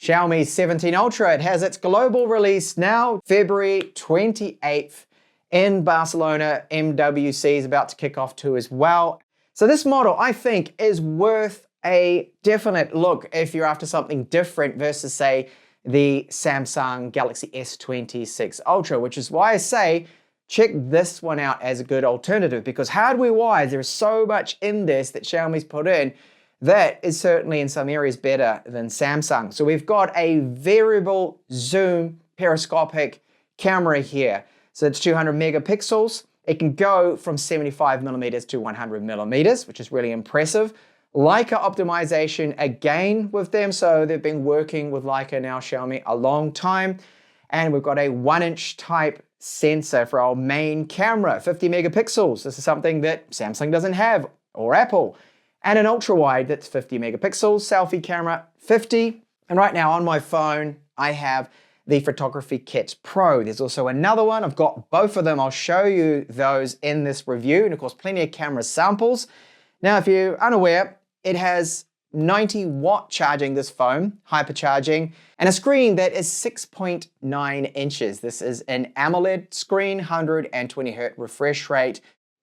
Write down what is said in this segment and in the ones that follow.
Xiaomi 17 Ultra. It has its global release now, February 28th in Barcelona. MWC is about to kick off too as well. So this model, I think, is worth a definite look if you're after something different versus, say, the Samsung Galaxy S26 Ultra, which is why I say check this one out as a good alternative, because hardware-wise, there is so much in this that Xiaomi's put in that is certainly in some areas better than Samsung. So we've got a variable zoom periscopic camera here. So it's 200 megapixels. It can go from 75 millimeters to 100 millimeters, which is really impressive. Leica optimization again with them. So they've been working with Leica now, Xiaomi, a long time. And we've got a 1-inch type sensor for our main camera, 50 megapixels. This is something that Samsung doesn't have, or Apple. And an ultra wide that's 50 megapixels, selfie camera 50. And right now on my phone, I have the Photography Kit Pro. There's also another one. I've got both of them. I'll show you those in this review. And of course, plenty of camera samples. Now, if you're unaware, it has 90-watt charging, this phone, hypercharging, and a screen that is 6.9 inches. This is an AMOLED screen, 120 Hz refresh rate.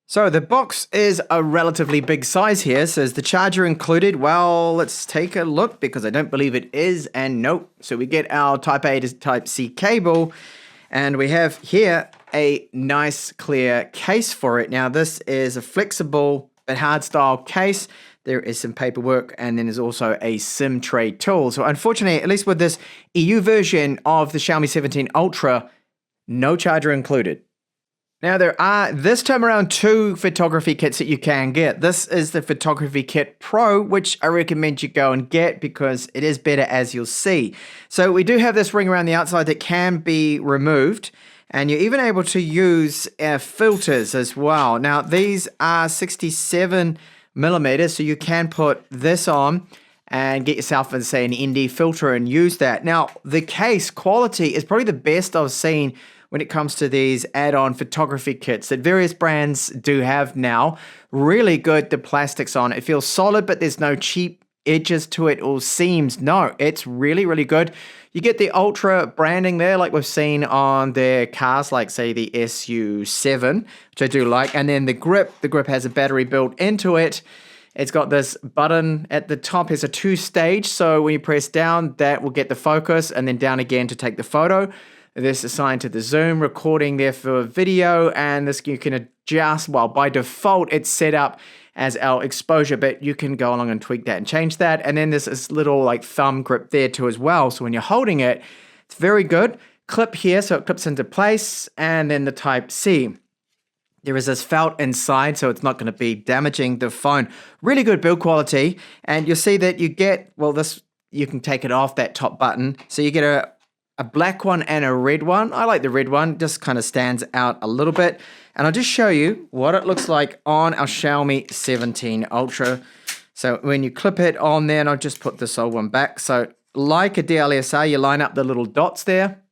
So the box is a relatively big size here. So is the charger included? Well, let's take a look because I don't believe it is, and nope. So we get our Type A to Type C cable, and we have here a nice clear case for it. Now this is a flexible but hard style case. There is some paperwork, and then there's also a SIM tray tool. So unfortunately, at least with this EU version of the Xiaomi 17 Ultra, no charger included. Now there are this time around 2 photography kits that you can get. This is the Photography Kit Pro, which I recommend you go and get because it is better, as you'll see. So we do have this ring around the outside that can be removed, and you're even able to use filters as well. Now these are 67 millimeters, so you can put this on and get yourself, say, an ND filter and use that. Now, the case quality is probably the best I've seen when it comes to these add-on photography kits that various brands do have now. Really good, the plastics on it. It feels solid, but there's no cheap edges to it or seams. No, it's really, really good. You get the Ultra branding there, like we've seen on their cars, like say the SU7, which I do like. And then the grip has a battery built into it. It's got this button at the top. It's a 2-stage, so when you press down, that will get the focus, and then down again to take the photo. This is assigned to the zoom, recording there for video, and this you can adjust. Well, by default, it's set up as our exposure, but you can go along and tweak that and change that. And then there's this little like thumb grip there too as well. So when you're holding it, it's very good. Clip here, so it clips into place, and then the Type C. There is this felt inside, so it's not going to be damaging the phone. Really good build quality, and you'll see that you get, well, this, you can take it off, that top button. So you get a black one and a red one. I like the red one, just kind of stands out a little bit. And I'll just show you what it looks like on our Xiaomi 17 Ultra. So when you clip it on there, and I'll just put this old one back. So like a DLSR, you line up the little dots there,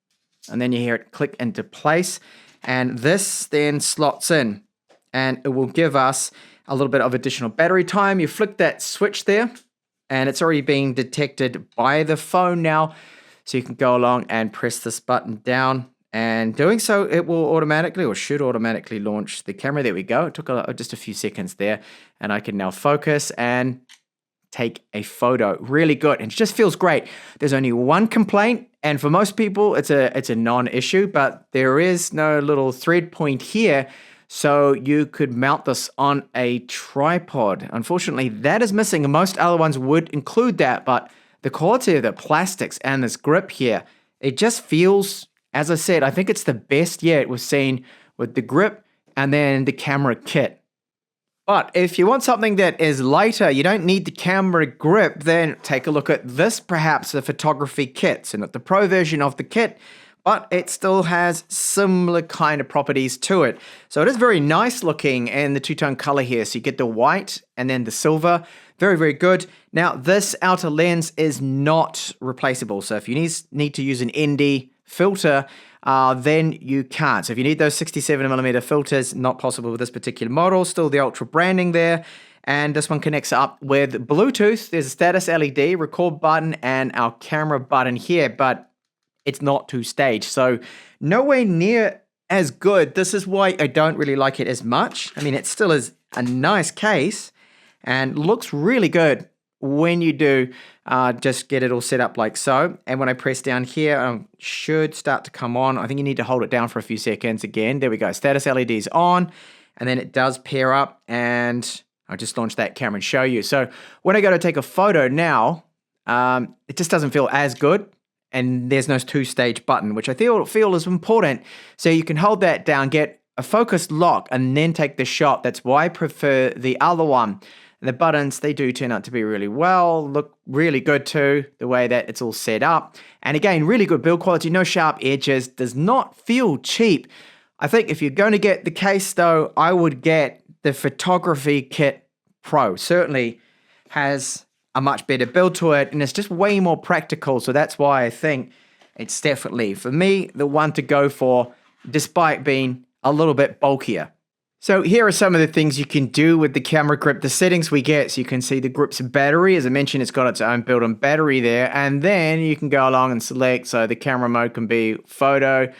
and then you hear it click into place. And this then slots in, and it will give us a little bit of additional battery time. You flick that switch there, and it's already being detected by the phone now. So you can go along and press this button down, and doing so, it will automatically, or should automatically, launch the camera. There we go. It took just a few seconds there, and I can now focus and take a photo. Really good, and it just feels great. There's only one complaint, and for most people, it's a non-issue, but there is no little thread point here, so you could mount this on a tripod. Unfortunately, that is missing, and most other ones would include that, but the quality of the plastics and this grip here, it just feels, as I said, I think it's the best yet we've seen with the grip and then the camera kit. But if you want something that is lighter, you don't need the camera grip, then take a look at this, perhaps the photography kit. So not the Pro version of the kit, but it still has similar kind of properties to it. So it is very nice looking in the two-tone color here. So you get the white and then the silver. Very, very good. Now, this outer lens is not replaceable. So if you need to use an ND filter, then you can't. So if you need those 67mm filters, not possible with this particular model. Still the Ultra branding there. And this one connects up with Bluetooth. There's a status LED, record button, and our camera button here, but it's not two-stage. So nowhere near as good. This is why I don't really like it as much. I mean, it still is a nice case and looks really good when you do just get it all set up like so. And when I press down here, should start to come on. I think you need to hold it down for a few seconds again. There we go. Status LED is on, and then it does pair up, and I'll just launch that camera and show you. So when I go to take a photo now, it just doesn't feel as good, and there's no two-stage button, which I feel is important. So you can hold that down, get a focused lock, and then take the shot. That's why I prefer the other one. The buttons, they do turn out to be really well, look really good too, the way that it's all set up. And again, really good build quality, no sharp edges, does not feel cheap. I think if you're going to get the case though, I would get the Photography Kit Pro. Certainly has a much better build to it, and it's just way more practical. So that's why I think it's definitely, for me, the one to go for, despite being a little bit bulkier. So here are some of the things you can do with the camera grip. The settings we get, so you can see the grip's battery. As I mentioned, it's got its own built-in battery there. And then you can go along and select, so the camera mode can be photo,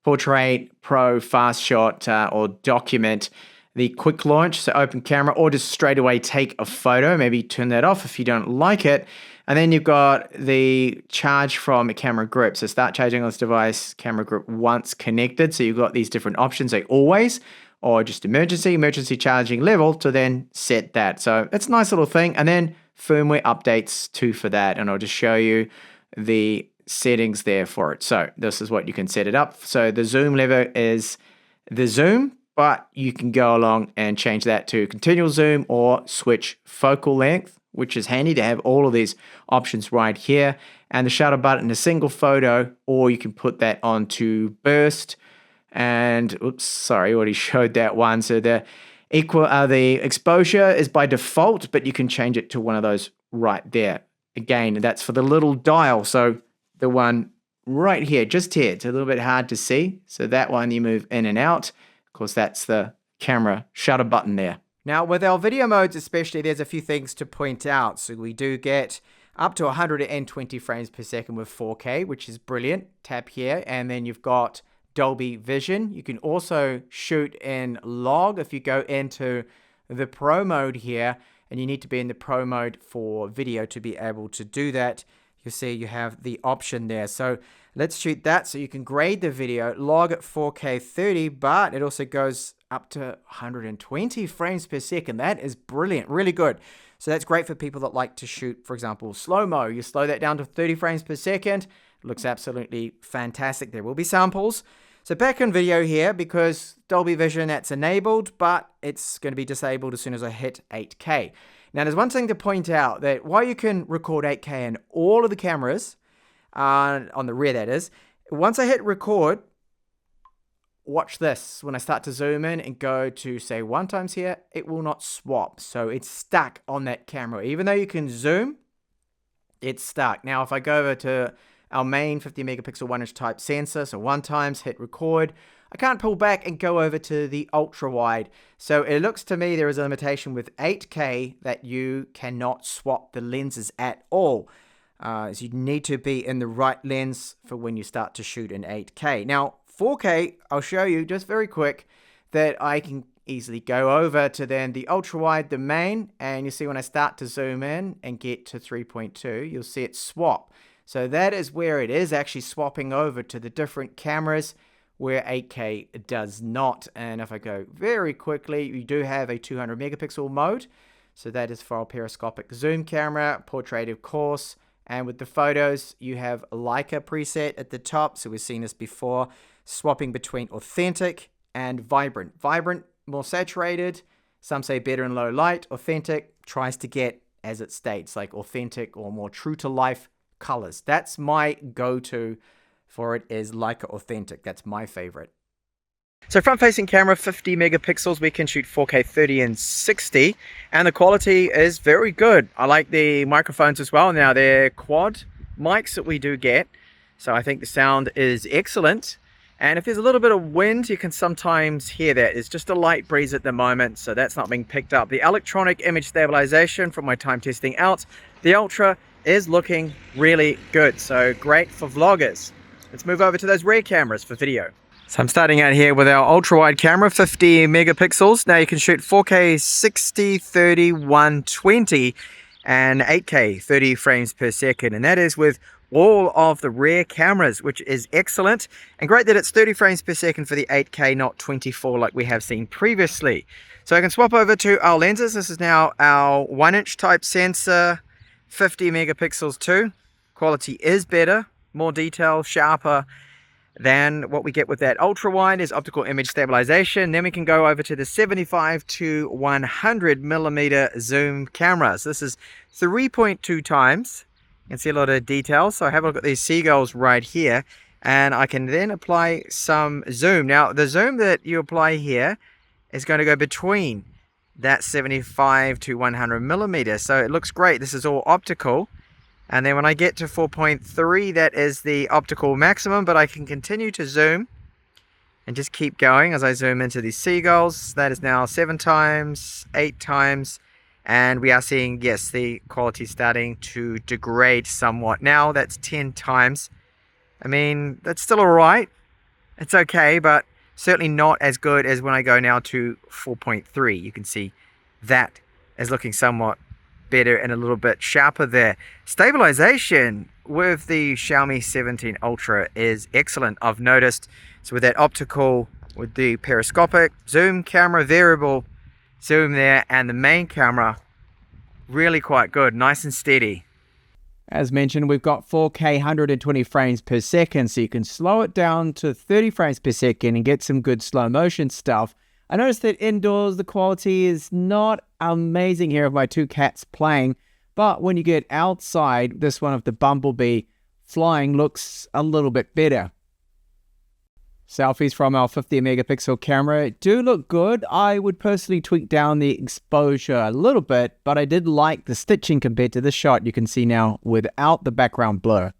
portrait, pro, fast shot, or document. The quick launch, so open camera, or just straight away take a photo. Maybe turn that off if you don't like it. And then you've got the charge from a camera grip. So start charging on this device, camera grip once connected. So you've got these different options, like always, or just emergency charging level to then set that. So it's a nice little thing. And then firmware updates too for that. And I'll just show you the settings there for it. So this is what you can set it up. So the zoom lever is the zoom, but you can go along and change that to continual zoom or switch focal length, which is handy to have all of these options right here. And the shutter button, a single photo, or you can put that onto burst. And oops, sorry, already showed that one. So the exposure is by default, but you can change it to one of those right there. Again, that's for the little dial. So the one right here, just here, it's a little bit hard to see. So that one you move in and out. Of course, that's the camera shutter button there. Now, with our video modes especially, there's a few things to point out. So we do get up to 120 frames per second with 4K, which is brilliant. Tap here, and then you've got Dolby Vision. You can also shoot in log if you go into the Pro mode here, and you need to be in the Pro mode for video to be able to do that. You'll see you have the option there. So let's shoot that. So you can grade the video, log at 4K 30, but it also goes up to 120 frames per second. That is brilliant, really good. So that's great for people that like to shoot, for example, slow-mo. You slow that down to 30 frames per second. It looks absolutely fantastic. There will be samples. So back in video here, because Dolby Vision, that's enabled, but it's going to be disabled as soon as I hit 8K. Now, there's one thing to point out, that while you can record 8K in all of the cameras, on the rear that is, once I hit record, watch this. When I start to zoom in and go to, say, 1x here, it will not swap. So it's stuck on that camera. Even though you can zoom, it's stuck. Now, if I go over to our main 50 megapixel 1-inch type sensor, so 1x, hit record, I can't pull back and go over to the ultra wide. So it looks to me there is a limitation with 8K that you cannot swap the lenses at all. So you need to be in the right lens for when you start to shoot in 8K. Now, 4K, I'll show you just very quick that I can easily go over to then the ultra wide, the main, and you see when I start to zoom in and get to 3.2, you'll see it swap. So that is where it is actually swapping over to the different cameras where 8K does not. And if I go very quickly, you do have a 200 megapixel mode. So that is for our periscopic zoom camera, portrait of course. And with the photos, you have Leica preset at the top. So we've seen this before, swapping between authentic and vibrant. Vibrant, more saturated. Some say better in low light. Authentic tries to get, as it states, like authentic or more true to life colors. That's my go-to for it, is Leica Authentic. That's my favorite. So front-facing camera, 50 megapixels. We can shoot 4K 30 and 60, and the quality is very good. I like the microphones as well. Now, they're quad mics that we do get, so I think the sound is excellent. And if there's a little bit of wind, you can sometimes hear that. It's just a light breeze at the moment, so that's not being picked up. The electronic image stabilization from my time testing out, the Ultra is looking really good, so great for vloggers. Let's move over to those rear cameras for video. So I'm starting out here with our ultra wide camera, 50 megapixels. Now you can shoot 4K 60, 30, 120 and 8K 30 frames per second, and that is with all of the rear cameras, which is excellent, and great that it's 30 frames per second for the 8K, not 24 like we have seen previously. So I can swap over to our lenses. This is now our 1-inch type sensor, 50 megapixels too. Quality is better, more detail, sharper than what we get with that ultra wide. Is optical image stabilization. Then we can go over to the 75 to 100 millimeter zoom cameras. This is 3.2 times. You can see a lot of detail. So I have a look at these seagulls right here, and I can then apply some zoom. Now the zoom that you apply here is going to go between that 75 to 100 millimeters. So it looks great. This is all optical. And then when I get to 4.3, that is the optical maximum, but I can continue to zoom and just keep going as I zoom into these seagulls. That is now 7 times, 8 times, and we are seeing, yes, the quality starting to degrade somewhat. Now that's 10 times. I mean, that's still all right. It's okay, but certainly not as good as when I go now to 4.3. You can see that is looking somewhat better and a little bit sharper there. Stabilization with the Xiaomi 17 Ultra is excellent, I've noticed. So with that optical, with the periscopic zoom camera, variable zoom there, and the main camera, really quite good, nice and steady. As mentioned, we've got 4K 120 frames per second, so you can slow it down to 30 frames per second and get some good slow motion stuff. I noticed that indoors the quality is not amazing here of my two cats playing, but when you get outside, this one of the Bumblebee flying looks a little bit better. Selfies from our 50 megapixel camera do look good. I would personally tweak down the exposure a little bit, but I did like the stitching compared to this shot you can see now without the background blur.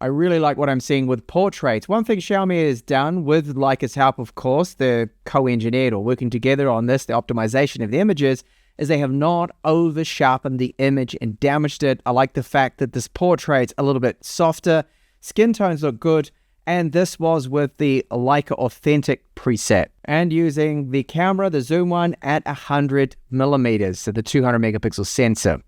I really like what I'm seeing with portraits. One thing Xiaomi has done, with Leica's help of course, they're co-engineered or working together on this, the optimization of the images, is they have not over-sharpened the image and damaged it. I like the fact that this portrait's a little bit softer, skin tones look good, and this was with the Leica Authentic preset. And using the camera, the zoom one, at 100 millimeters, so the 200 megapixel sensor.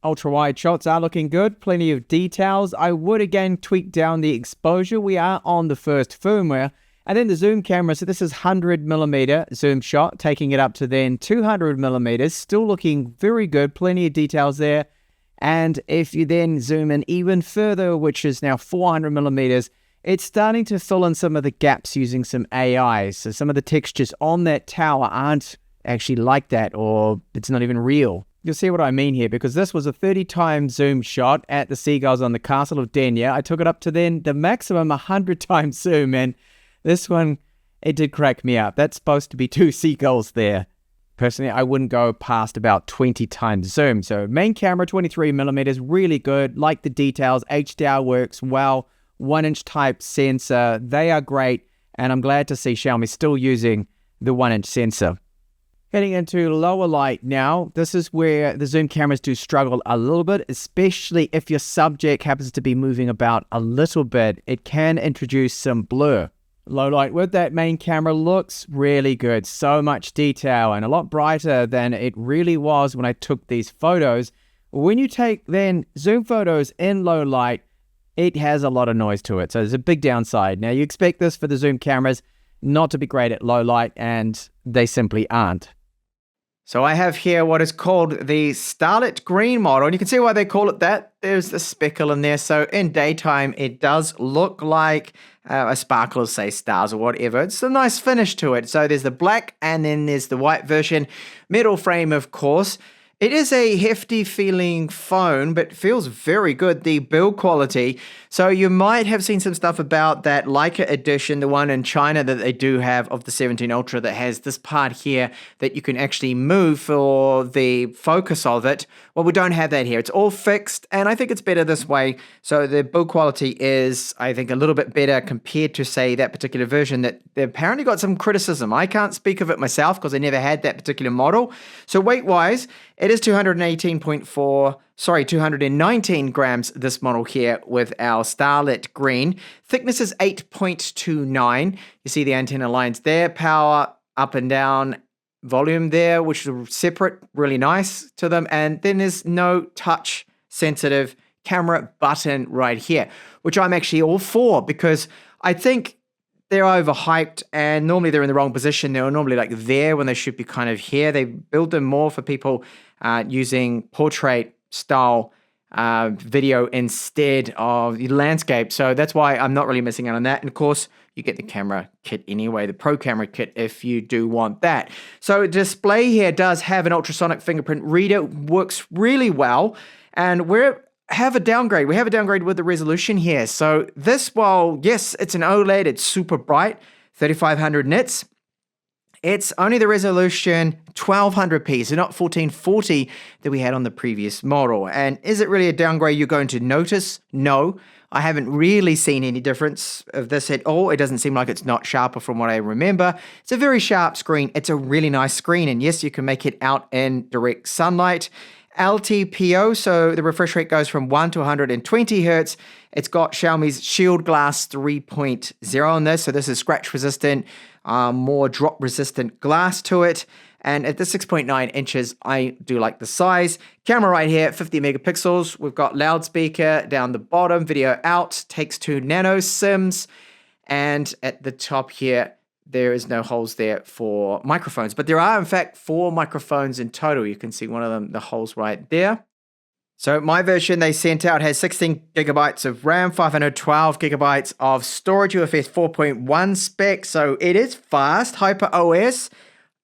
Ultra-wide shots are looking good, plenty of details. I would again tweak down the exposure. We are on the first firmware. And then the zoom camera, so this is 100 millimeter zoom shot, taking it up to then 200 millimeters, still looking very good, plenty of details there. And if you then zoom in even further, which is now 400 millimeters, it's starting to fill in some of the gaps using some AI. So some of the textures on that tower aren't actually like that, or it's not even real. You'll see what I mean here, because this was a 30 times zoom shot at the seagulls on the castle of Denia. I took it up to then the maximum 100 times zoom, and this one, it did crack me up. That's supposed to be 2 seagulls there. Personally, I wouldn't go past about 20 times zoom. So main camera, 23 millimeters, really good. Like the details, HDR works well. 1-inch type sensor, they are great. And I'm glad to see Xiaomi still using the 1-inch sensor. Heading into lower light now, this is where the zoom cameras do struggle a little bit, especially if your subject happens to be moving about a little bit. It can introduce some blur. Low light with that main camera looks really good. So much detail and a lot brighter than it really was when I took these photos. When you take then zoom photos in low light, it has a lot of noise to it. So there's a big downside. Now you expect this for the zoom cameras not to be great at low light, and they simply aren't. So I have here what is called the Starlit Green model, and you can see why they call it that. There's the speckle in there, so in daytime it does look like a sparkle of, say, stars or whatever. It's a nice finish to it. So there's the black and then there's the white version. Metal frame, of course. It is a hefty feeling phone, but feels very good. The build quality. So you might have seen some stuff about that Leica edition, the one in China that they do have of the 17 Ultra that has this part here that you can actually move for the focus of it. Well, we don't have that here. It's all fixed, and I think it's better this way. So the build quality is, I think, a little bit better compared to, say, that particular version that they apparently got some criticism. I can't speak of it myself because I never had that particular model. So weight-wise, it is 219 grams, this model here with our Starlit Green. Thickness is 8.29. You see the antenna lines there. Power up and down. Volume there, which is separate, really nice to them. And then there's no touch sensitive camera button right here, which I'm actually all for because I think they're overhyped and normally they're in the wrong position. They're normally like there when they should be kind of here. They build them more for people using portrait style video instead of the landscape. So that's why I'm not really missing out on that. And of course, you get the camera kit anyway, the Pro Camera kit if you do want that. So display here does have an ultrasonic fingerprint reader, works really well. And we have a downgrade. We have a downgrade with the resolution here. So this, while yes, it's an OLED, it's super bright, 3500 nits. It's only the resolution 1200p, so not 1440 that we had on the previous model. And is it really a downgrade you're going to notice? No, I haven't really seen any difference of this at all. It doesn't seem like it's not sharper from what I remember. It's a very sharp screen. It's a really nice screen. And yes, you can make it out in direct sunlight. LTPO, so the refresh rate goes from 1 to 120 hertz. It's got Xiaomi's Shield Glass 3.0 on this, so this is scratch resistant, more drop resistant glass to it. And at the 6.9 inches, I do like the size. Camera right here, 50 megapixels. We've got loudspeaker down the bottom, video out, takes 2 nano SIMs. And at the top here, there is no holes there for microphones, but there are in fact 4 microphones in total. You can see one of them, the holes right there. So my version they sent out has 16 gigabytes of RAM, 512 gigabytes of storage, UFS 4.1 spec. So it is fast, Hyper OS.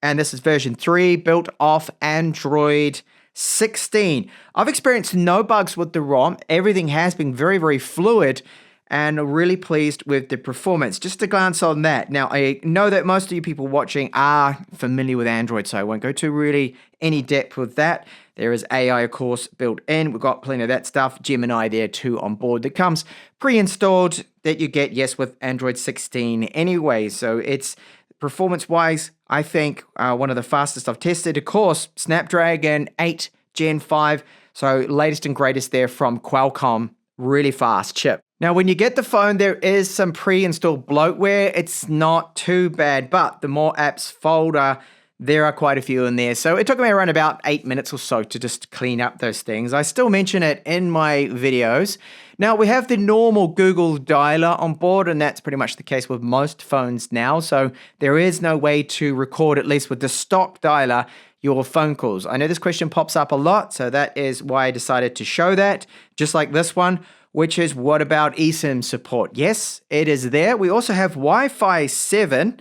And this is version 3, built off Android 16. I've experienced no bugs with the ROM. Everything has been very, very fluid. And really pleased with the performance. Just a glance on that. Now, I know that most of you people watching are familiar with Android, so I won't go to really any depth with that. There is AI, of course, built in. We've got plenty of that stuff. Gemini there too on board that comes pre-installed that you get, yes, with Android 16 anyway. So it's performance-wise, I think, one of the fastest I've tested. Of course, Snapdragon 8 Gen 5. So latest and greatest there from Qualcomm. Really fast chip. Now, when you get the phone, there is some pre-installed bloatware. It's not too bad, but the More Apps folder, there are quite a few in there. So it took me around about 8 minutes or so to just clean up those things. I still mention it in my videos. Now, we have the normal Google dialer on board, and that's pretty much the case with most phones now. So there is no way to record, at least with the stock dialer, your phone calls. I know this question pops up a lot, so that is why I decided to show that, just like this one, which is what about eSIM support? Yes, it is there. We also have Wi-Fi 7.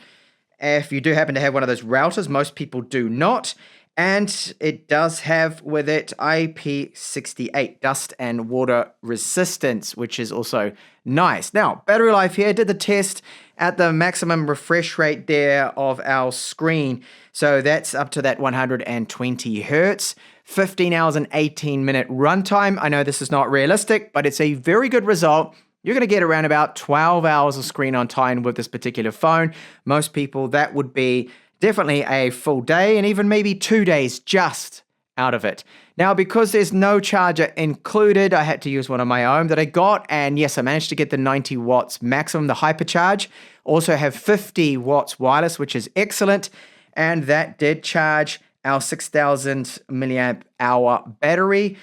If you do happen to have one of those routers, most people do not. And it does have with it IP68, dust and water resistance, which is also nice. Now, battery life here, did the test at the maximum refresh rate there of our screen. So that's up to that 120 hertz. 15 hours and 18-minute runtime. I know this is not realistic, but it's a very good result. You're going to get around about 12 hours of screen on time with this particular phone. Most people, that would be definitely a full day and even maybe 2 days just out of it. Now, because there's no charger included, I had to use one of my own that I got. And yes, I managed to get the 90 watts maximum, the hypercharge. Also have 50 watts wireless, which is excellent. And that did charge our 6,000 milliamp hour battery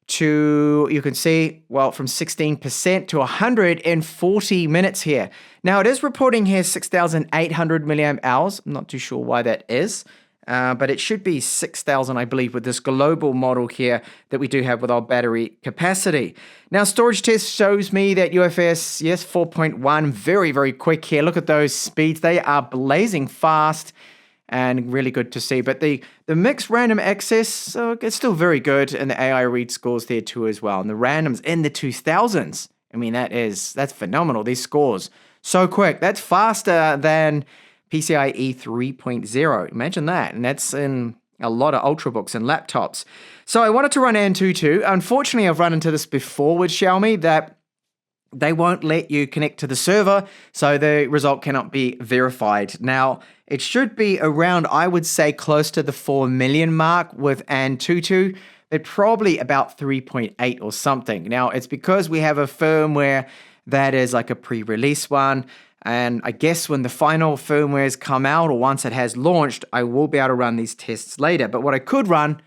to, you can see, well, from 16% to 140 minutes here. Now, it is reporting here 6,800 milliamp hours. I'm not too sure why that is, but it should be 6,000, I believe, with this global model here that we do have with our battery capacity. Now, storage test shows me that UFS, yes, 4.1, very, very quick here. Look at those speeds. They are blazing fast. and really good to see. But the mixed random access, so it's still very good, and the AI read scores there too as well. And the randoms in the 2000s, I mean, that's phenomenal. These scores, so quick. That's faster than PCIe 3.0. Imagine that. And that's in a lot of Ultrabooks and laptops. So I wanted to run Antutu. Unfortunately, I've run into this before with Xiaomi, that they won't let you connect to the server, so the result cannot be verified. Now, it should be around, I would say, close to the 4 million mark with Antutu, but probably about 3.8 or something. Now, it's because we have a firmware that is like a pre-release one, and I guess when the final firmwares come out, or once it has launched, I will be able to run these tests later. But what I could run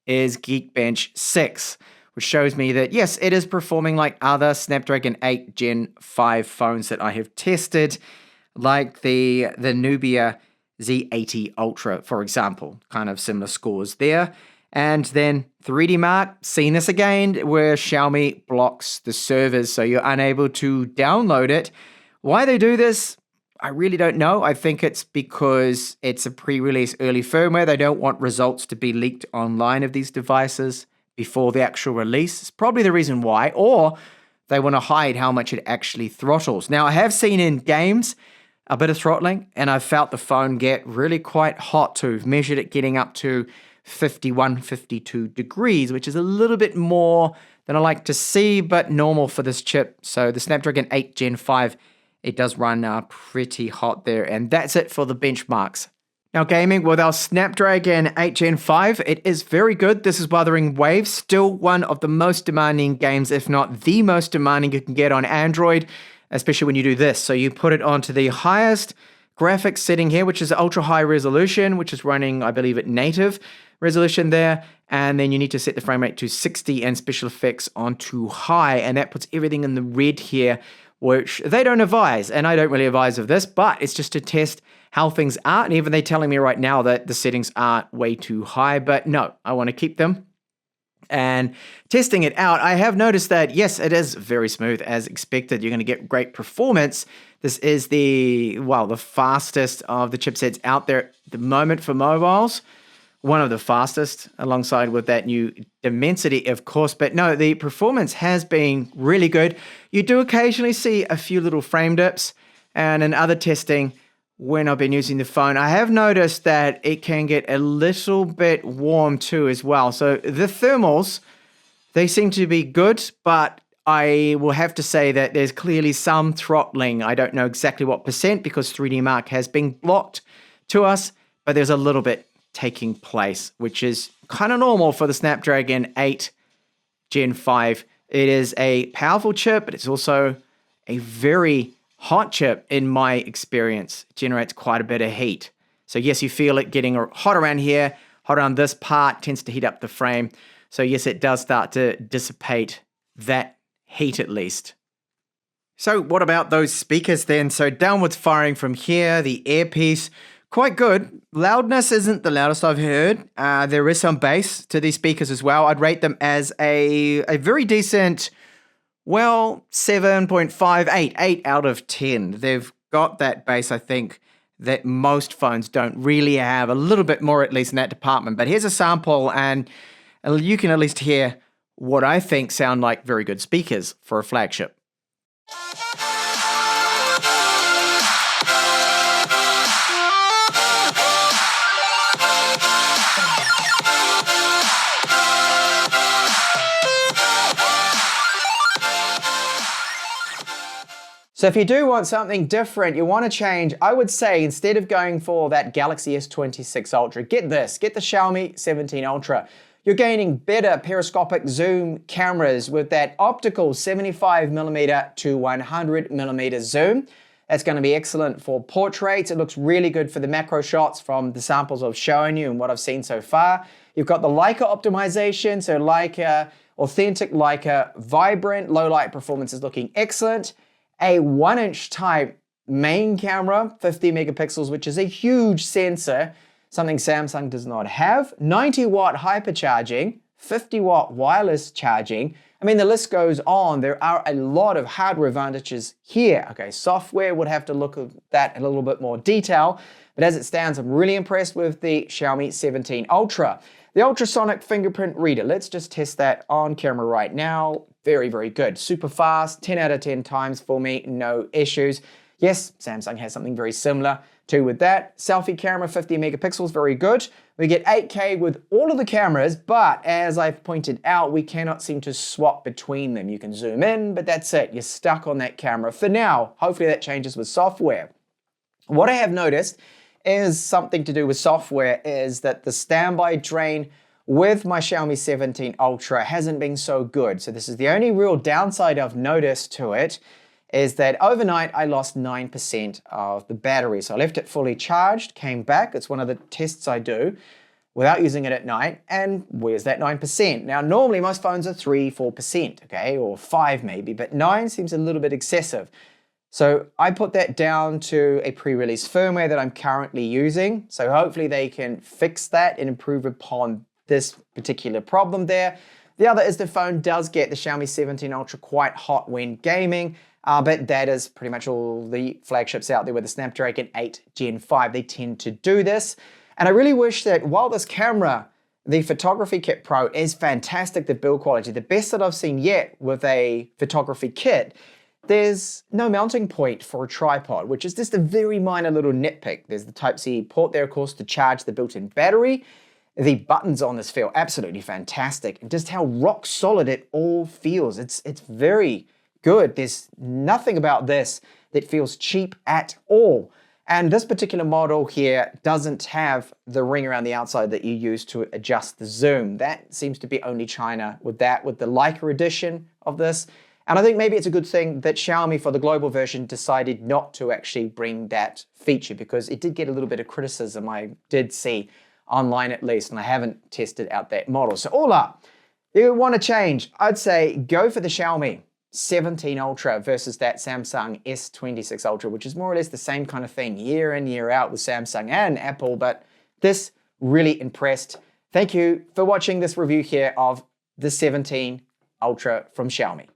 is Geekbench 6, which shows me that, yes, it is performing like other Snapdragon 8 Gen 5 phones that I have tested, like the Nubia Z80 Ultra, for example. Kind of similar scores there. And then 3D Mark, seen this again, where Xiaomi blocks the servers, so you're unable to download it. Why they do this, I really don't know. I think it's because it's a pre-release early firmware. They don't want results to be leaked online of these devices before the actual release. It's probably the reason why, or they want to hide how much it actually throttles. Now, I have seen in games a bit of throttling, and I've felt the phone get really quite hot too. I've measured it getting up to 51, 52 degrees, which is a little bit more than I like to see, but normal for this chip. So the Snapdragon 8 Gen 5, it does run pretty hot there, and that's it for the benchmarks. Now, gaming with our Snapdragon 8 Gen 5, it is very good. This is Wuthering Waves, still one of the most demanding games, if not the most demanding you can get on Android, especially when you do this. So you put it onto the highest graphics setting here, which is ultra high resolution, which is running, I believe, at native resolution there. And then you need to set the frame rate to 60 and special effects onto high. And that puts everything in the red here, which they don't advise. And I don't really advise of this, but it's just to test how things are. And even they're telling me right now that the settings are way too high, but no, I want to keep them. And testing it out, I have noticed that, yes, it is very smooth as expected. You're going to get great performance. This is the fastest of the chipsets out there at the moment for mobiles. One of the fastest, alongside with that new Dimensity, of course. But no, the performance has been really good. You do occasionally see a few little frame dips, and in other testing, when I've been using the phone, I have noticed that it can get a little bit warm too as well. So the thermals, they seem to be good, but I will have to say that there's clearly some throttling. I don't know exactly what percent because 3D Mark has been blocked to us, but there's a little bit taking place, which is kind of normal for the Snapdragon 8 Gen 5. It is a powerful chip, but it's also a very hot chip in my experience. It generates quite a bit of heat. So yes, you feel it getting hot around here, hot around this part, tends to heat up the frame. So yes, it does start to dissipate that heat at least. So what about those speakers then? So downwards firing from here, the earpiece, quite good. Loudness isn't the loudest I've heard. There is some bass to these speakers as well. I'd rate them as a very decent, 7.5, 8 out of 10. They've got that bass, I think, that most phones don't really have. A little bit more, at least, in that department. But here's a sample, and you can at least hear what I think sound like very good speakers for a flagship. So if you do want something different, you want to change, I would say instead of going for that Galaxy S26 Ultra, get this, get the Xiaomi 17 Ultra. You're gaining better periscopic zoom cameras with that optical 75mm to 100mm zoom. That's going to be excellent for portraits. It looks really good for the macro shots from the samples I've shown you and what I've seen so far. You've got the Leica optimization, so Leica, authentic Leica, vibrant, low light performance is looking excellent. A 1-inch type main camera, 50 megapixels, which is a huge sensor, something Samsung does not have. 90 watt hypercharging, 50 watt wireless charging. I mean, the list goes on. There are a lot of hardware advantages here. Okay, software would have to look at that in a little bit more detail, but as it stands, I'm really impressed with the Xiaomi 17 Ultra. The ultrasonic fingerprint reader, let's just test that on camera right now. Very, very good. Super fast, 10 out of 10 times for me, no issues. Yes, Samsung has something very similar too with that. Selfie camera, 50 megapixels, very good. We get 8K with all of the cameras, but as I've pointed out, we cannot seem to swap between them. You can zoom in, but that's it. You're stuck on that camera for now. Hopefully that changes with software. What I have noticed is something to do with software is that the standby drain with my Xiaomi 17 Ultra hasn't been so good. So this is the only real downside I've noticed to it, is that overnight I lost 9% of the battery. So I left it fully charged, came back. It's one of the tests I do without using it at night. And where's that 9%? Now, normally most phones are 3, 4%, okay, or 5 maybe, but 9 seems a little bit excessive. So I put that down to a pre-release firmware that I'm currently using. So hopefully they can fix that and improve upon this particular problem there. The other is the phone does get the Xiaomi 17 Ultra quite hot when gaming, but that is pretty much all the flagships out there with the Snapdragon 8 Gen 5. They tend to do this. And I really wish that while this camera, the Photography Kit Pro, is fantastic, the build quality, the best that I've seen yet with a photography kit, there's no mounting point for a tripod, which is just a very minor little nitpick. There's the Type-C port there, of course, to charge the built-in battery. The buttons on this feel absolutely fantastic, and just how rock solid it all feels. It's very good. There's nothing about this that feels cheap at all. And this particular model here doesn't have the ring around the outside that you use to adjust the zoom. That seems to be only China with that, with the Leica edition of this. And I think maybe it's a good thing that Xiaomi for the global version decided not to actually bring that feature, because it did get a little bit of criticism, I did see online at least, and I haven't tested out that model. So all up, you want to change, I'd say go for the Xiaomi 17 Ultra versus that Samsung S26 Ultra, which is more or less the same kind of thing year in, year out with Samsung and Apple, but this really impressed. Thank you for watching this review here of the 17 Ultra from Xiaomi.